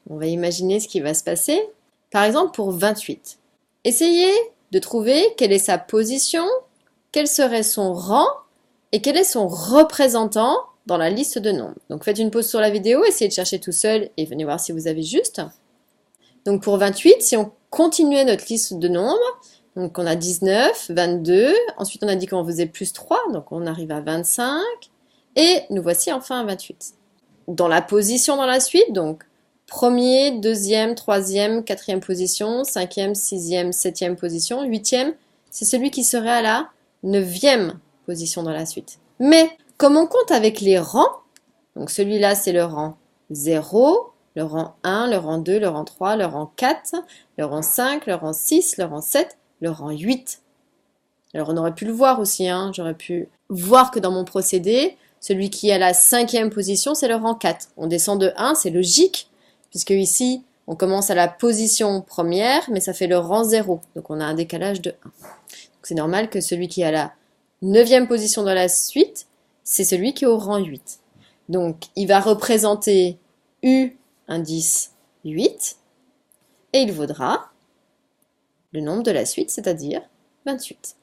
On va imaginer ce qui va se passer. Par exemple, pour 28. Essayez de trouver quelle est sa position, quel serait son rang et quel est son représentant dans la liste de nombres. Donc faites une pause sur la vidéo, essayez de chercher tout seul et venez voir si vous avez juste. Donc pour 28, si on continuait notre liste de nombres, donc on a 19, 22, ensuite on a dit qu'on faisait plus 3, donc on arrive à 25, et nous voici enfin à 28. Dans la position dans la suite, donc premier, deuxième, troisième, quatrième position, cinquième, sixième, septième position, huitième, c'est celui qui serait à la neuvième position dans la suite. Mais comme on compte avec les rangs, donc celui-là c'est le rang 0, le rang 1, le rang 2, le rang 3, le rang 4, le rang 5, le rang 6, le rang 7, le rang 8. Alors on aurait pu le voir aussi, hein, j'aurais pu voir que dans mon procédé, celui qui est à la cinquième position, c'est le rang 4. On descend de 1, c'est logique, puisque ici, on commence à la position première, mais ça fait le rang 0. Donc on a un décalage de 1. Donc c'est normal que celui qui est à la neuvième position dans la suite, c'est celui qui est au rang 8. Donc il va représenter U indice 8, et il vaudra le nombre de la suite, c'est-à-dire 28.